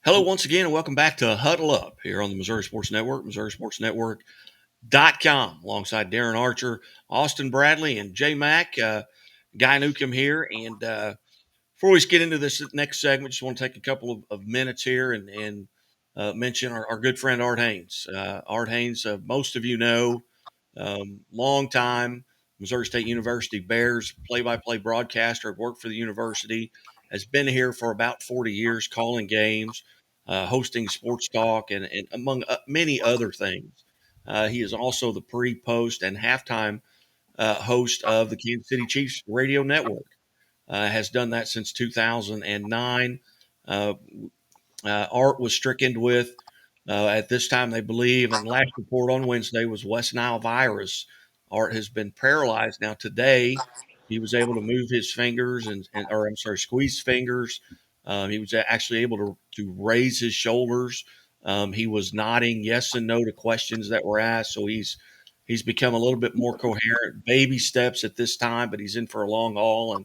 Hello, once again, and welcome back to Huddle Up here on the Missouri Sports Network, MissouriSportsNetwork.com, alongside Darren Archer, Austin Bradley, and J Mac. Guy Newcomb here. And before we get into this next segment, just want to take a couple of minutes here and mention our good friend Art Haynes. Art Haynes, most of you know, long time Missouri State University Bears play-by-play broadcaster, worked for the university, has been here for about 40 years, calling games, hosting sports talk, and among many other things. He is also the pre, post, and halftime host of the Kansas City Chiefs radio network. Has done that since 2009. Uh, Art was stricken with, at this time, they believe, and last report on Wednesday was West Nile virus. Art has been paralyzed. Now, today, he was able to move his fingers or I'm sorry, squeeze fingers. He was actually able to raise his shoulders. He was nodding yes and no to questions that were asked. So he's become a little bit more coherent. Baby steps at this time, but he's in for a long haul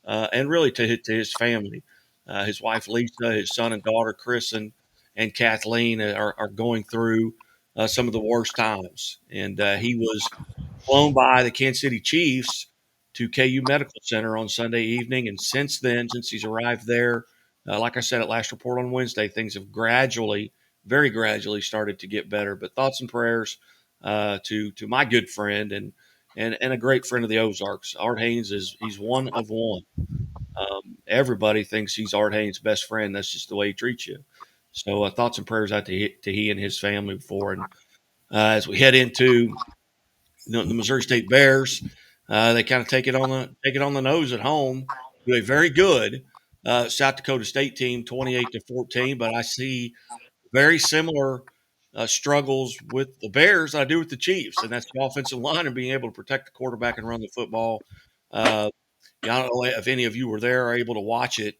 and really to his family. His wife Lisa, his son and daughter Chris and Kathleen are going through some of the worst times. And he was flown by the Kansas City Chiefs to KU Medical Center on Sunday evening. And since then, since he's arrived there, like I said at last report on Wednesday, things have very gradually started to get better. But thoughts and prayers to my good friend and a great friend of the Ozarks. Art Haynes he's one of one. Everybody thinks he's Art Haynes' best friend. That's just the way he treats you. So thoughts and prayers out to he and his family before. And as we head into the Missouri State Bears, they kind of take it on the nose at home to a very good South Dakota State team, 28-14. But I see very similar struggles with the Bears I do with the Chiefs, and that's the offensive line and being able to protect the quarterback and run the football. Yeah, I don't know if any of you were there or able to watch it,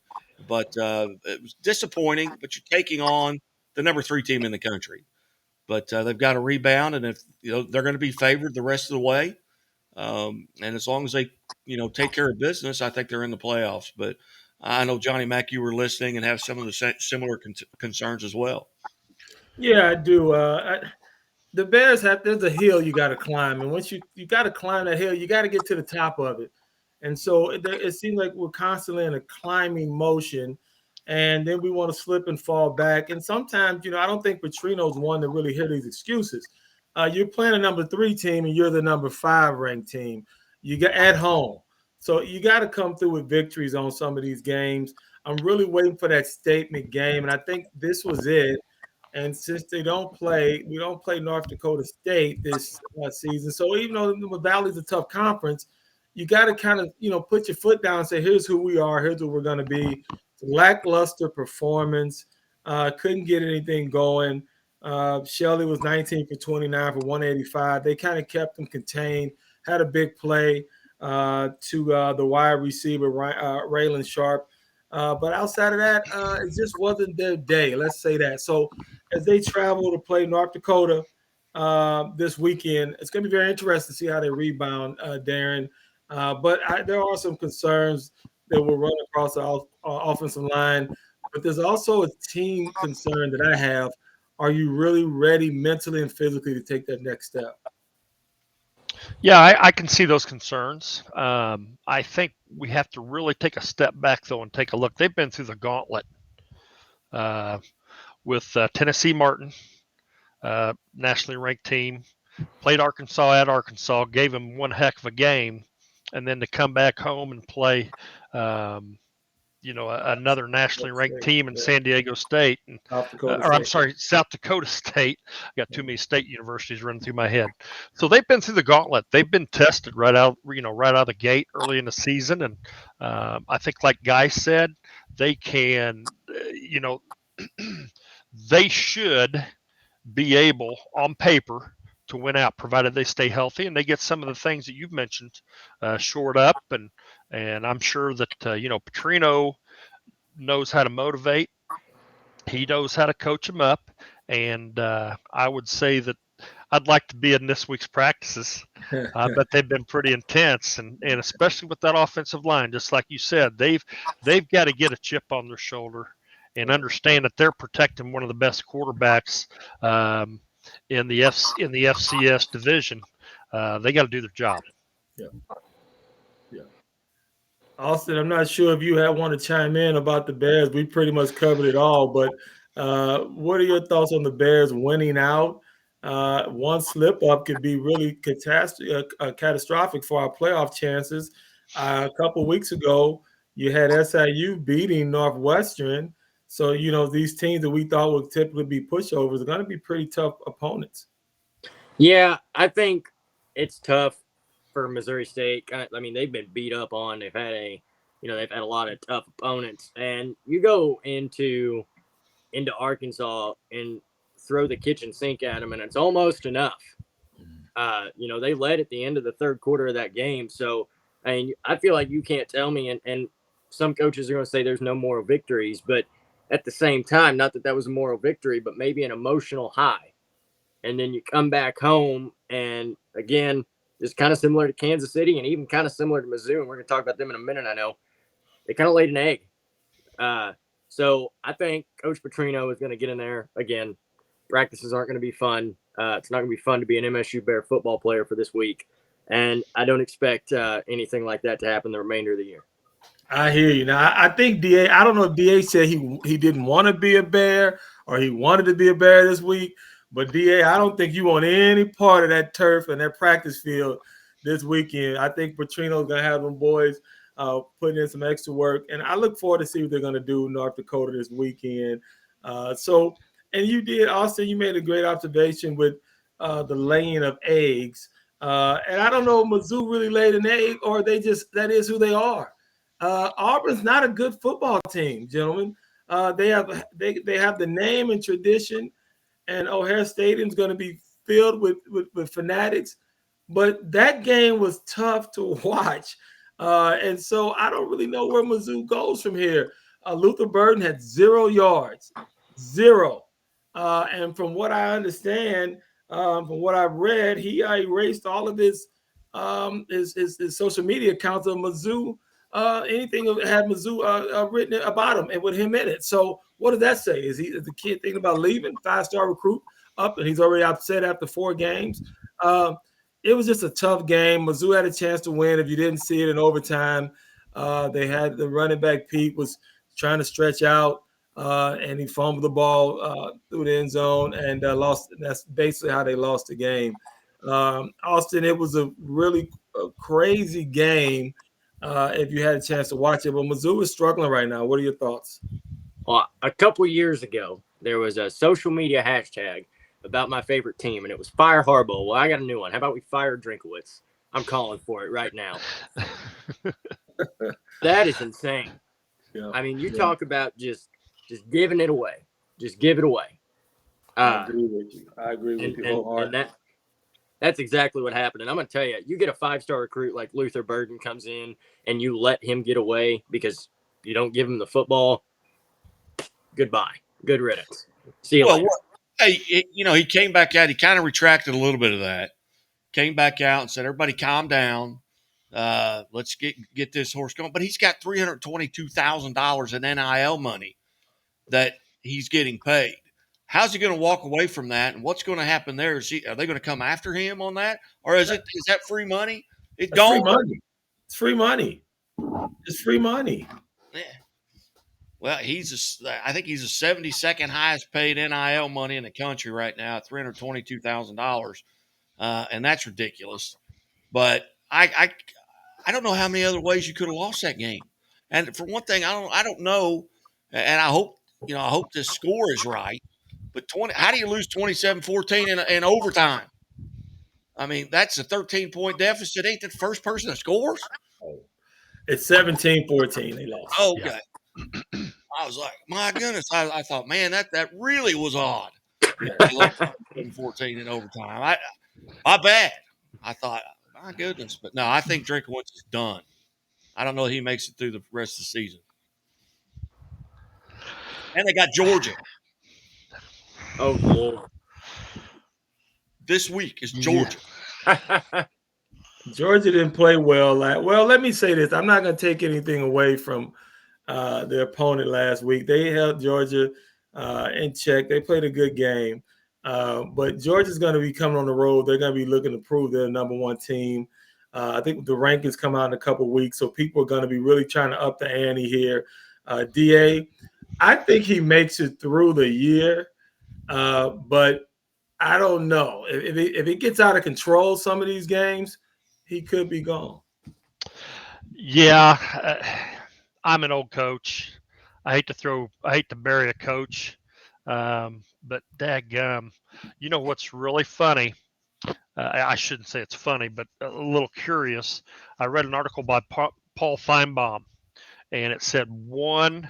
but it was disappointing. But you're taking on the number 3 team in the country, but they've got to rebound, and if they're going to be favored the rest of the way, and as long as they take care of business, I think they're in the playoffs. But I know Johnny Mack, you were listening and have some of the similar concerns as well. Yeah, I do. The Bears there's a hill you got to climb, and once you got to climb that hill, you got to get to the top of it. And so it seems like we're constantly in a climbing motion, and then we want to slip and fall back. And sometimes, I don't think Petrino's one to really hear these excuses. You're playing a number 3 team, and you're the number 5 ranked team. You got at home, so you got to come through with victories on some of these games. I'm really waiting for that statement game, and I think this was it. And since we don't play North Dakota State this season. So even though the Valley's a tough conference, you got to kind of put your foot down and say, here's who we are, here's what we're going to be. Lackluster performance, couldn't get anything going. Shelley was 19 for 29 for 185. They kind of kept them contained. Had a big play to the wide receiver Raylan Sharp. But outside of that, it just wasn't their day. Let's say that. So as they travel to play North Dakota this weekend, it's going to be very interesting to see how they rebound, Darren. But there are some concerns that will run across the offensive line. But there's also a team concern that I have. Are you really ready mentally and physically to take that next step? Yeah, I can see those concerns. I think we have to really take a step back, though, and take a look. They've been through the gauntlet uh, with Tennessee Martin, nationally ranked team, played Arkansas at Arkansas, gave them one heck of a game, and then to come back home and play another nationally ranked team in San Diego State, South Dakota State. I got too many state universities running through my head. So they've been through the gauntlet. They've been tested right out of the gate early in the season, and I think, like Guy said, they can, they should be able on paper to win out, provided they stay healthy and they get some of the things that you've mentioned shored up. And I'm sure that Petrino knows how to motivate. He knows how to coach them up. And I would say that I'd like to be in this week's practices, but they've been pretty intense, and especially with that offensive line, just like you said, they've got to get a chip on their shoulder and understand that they're protecting one of the best quarterbacks in the FCS division. They got to do their job. Yeah. Austin, I'm not sure if you want to chime in about the Bears. We pretty much covered it all, but what are your thoughts on the Bears winning out? One slip up could be really catastrophic for our playoff chances. A couple weeks ago, you had SIU beating Northwestern. So, these teams that we thought would typically be pushovers are going to be pretty tough opponents. Yeah, I think it's tough for Missouri State. I mean, they've been beat up on. They've had a lot of tough opponents, and you go into Arkansas and throw the kitchen sink at them, and it's almost enough. They led at the end of the third quarter of that game, so I mean, I feel like you can't tell me, and some coaches are going to say there's no moral victories, but at the same time, not that was a moral victory, but maybe an emotional high. And then you come back home, and again, just kind of similar to Kansas City and even kind of similar to Mizzou, and we're going to talk about them in a minute, I know. They kind of laid an egg. So I think Coach Petrino is going to get in there. Again, practices aren't going to be fun. It's not going to be fun to be an MSU Bear football player for this week. And I don't expect anything like that to happen the remainder of the year. I hear you. Now, I think DA, I don't know if DA said he didn't want to be a Bear or he wanted to be a Bear this week. But, DA, I don't think you want any part of that turf and that practice field this weekend. I think Petrino's going to have them boys putting in some extra work. And I look forward to see what they're going to do in North Dakota this weekend. And you did, Austin, you made a great observation with the laying of eggs. And I don't know if Mizzou really laid an egg or that is who they are. Auburn's not a good football team, gentlemen. They have the name and tradition. And O'Hare Stadium's going to be filled with fanatics. But that game was tough to watch. And so I don't really know where Mizzou goes from here. Luther Burden had 0 yards. 0. And from what I understand, from what I've read, he erased all of his social media accounts of Mizzou. Anything that had Mizzou written about him and with him in it. So what does that say? Is the kid thinking about leaving? 5-star recruit up, and he's already upset after 4 games. It was just a tough game. Mizzou had a chance to win. If you didn't see it in overtime, they had the running back Pete was trying to stretch out, and he fumbled the ball through the end zone and lost. That's basically how they lost the game. Austin, it was a really crazy game. If you had a chance to watch it, but Mizzou is struggling right now. What are your thoughts? Well, a couple years ago, there was a social media hashtag about my favorite team, and it was Fire Harbaugh. Well, I got a new one. How about we fire Drinkowitz? I'm calling for it right now. That is insane. Yeah. I mean, you talk about just giving it away. Just give it away. I agree with you. wholeheartedly. That's exactly what happened. And I'm going to tell you, you get a 5-star recruit like Luther Burden comes in and you let him get away because you don't give him the football. Goodbye. Good riddance. See you later. Hey, he came back out. He kind of retracted a little bit of that. Came back out and said, everybody calm down. Let's get this horse going. But he's got $322,000 in NIL money that he's getting paid. How's he going to walk away from that? And what's going to happen there? Are they going to come after him on that? Or is that free money? It's gone. Free money. It's free money. It's free money. Yeah. Well, I think he's the 72nd highest paid NIL money in the country right now, $322,000. And that's ridiculous. But I don't know how many other ways you could have lost that game. And for one thing, I don't know, and I hope this score is right. But how do you lose 27-14 in overtime? I mean, that's a 13-point deficit. Ain't the first person that scores? It's 17-14. They lost. Oh, okay. Yeah. I was like, my goodness. I thought, man, that really was odd. 14 in overtime. My bad. I thought, my goodness. But no, I think Drinkowitz is done. I don't know if he makes it through the rest of the season. And they got Georgia. Oh, Lord. This week is Georgia. Yeah. Georgia didn't play well. Let me say this. I'm not going to take anything away from their opponent last week. They held Georgia in check. They played a good game. But Georgia's going to be coming on the road. They're going to be looking to prove they're the number one team. I think the rankings come out in a couple of weeks, so people are going to be really trying to up the ante here. DA, I think he makes it through the year, but I don't know. If it gets out of control, some of these games, he could be gone. Yeah, I'm an old coach. I hate to bury a coach, but dadgum, you know what's really funny? I shouldn't say it's funny, but a little curious. I read an article by Paul Feinbaum, and it said one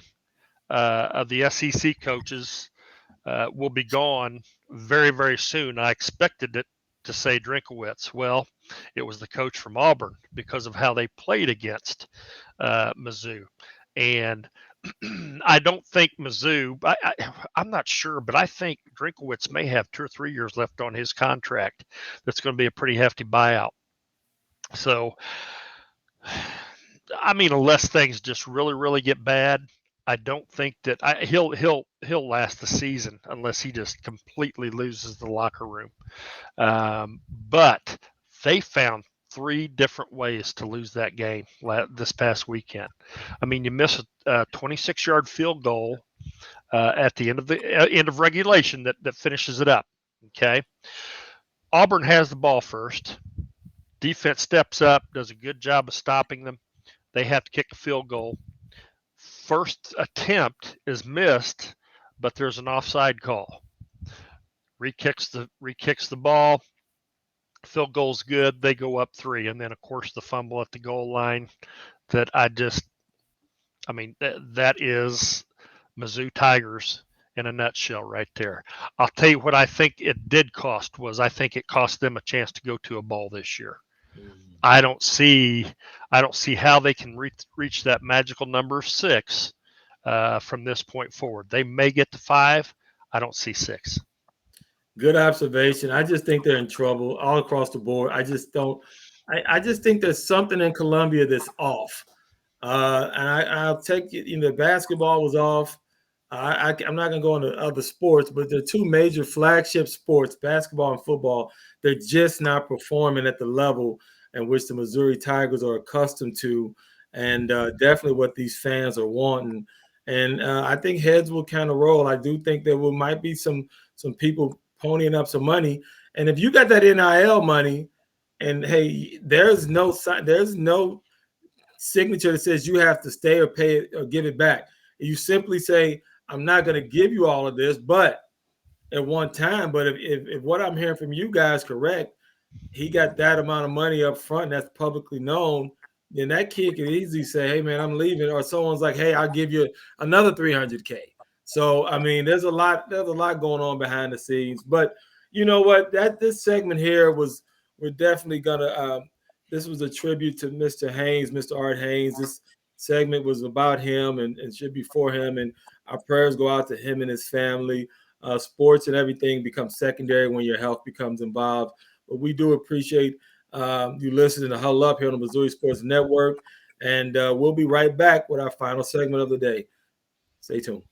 of the SEC coaches will be gone very, very soon. I expected it to say Drinkowitz. Well, it was the coach from Auburn because of how they played against Mizzou. And I don't think Mizzou, I'm not sure, but I think Drinkowitz may have 2 or 3 years left on his contract. That's going to be a pretty hefty buyout. So, I mean, unless things just really, really get bad, I don't think that he'll last the season unless he just completely loses the locker room. But they found 3 different ways to lose that game this past weekend. I mean, you miss a 26-yard field goal at the end of regulation that finishes it up. Okay, Auburn has the ball first. Defense steps up, does a good job of stopping them. They have to kick a field goal. First attempt is missed, but there's an offside call. Re-kicks the ball. Field goal's good. They go up 3, and then of course the fumble at the goal line. That that is Mizzou Tigers in a nutshell right there. I'll tell you what I think it did cost was I think it cost them a chance to go to a bowl this year. I don't see how they can reach that magical number 6 from this point forward. They may get to 5. I don't see 6. Good observation. I just think they're in trouble all across the board. I just don't. I just think there's something in Columbia that's off. And I'll take it. Basketball was off. I'm not going to go into other sports, but the 2 major flagship sports, basketball and football, they're just not performing at the level in which the Missouri Tigers are accustomed to, and definitely what these fans are wanting. And I think heads will kind of roll. I do think there might be some people ponying up some money. And if you got that NIL money, and hey, there's no signature that says you have to stay or pay it or give it back. You simply say, I'm not going to give you all of this, but at one time. But if what I'm hearing from you guys correct, he got that amount of money up front that's publicly known, then that kid can easily say, hey, man, I'm leaving. Or someone's like, hey, I'll give you another $300K. So, I mean, there's a lot going on behind the scenes. But you know what? This segment here we're definitely going to this was a tribute to Mr. Haynes, Mr. Art Haynes. This segment was about him and should be for him. And our prayers go out to him and his family. Sports and everything becomes secondary when your health becomes involved. But we do appreciate you listening to Huddle Up here on the Missouri Sports Network. And we'll be right back with our final segment of the day. Stay tuned.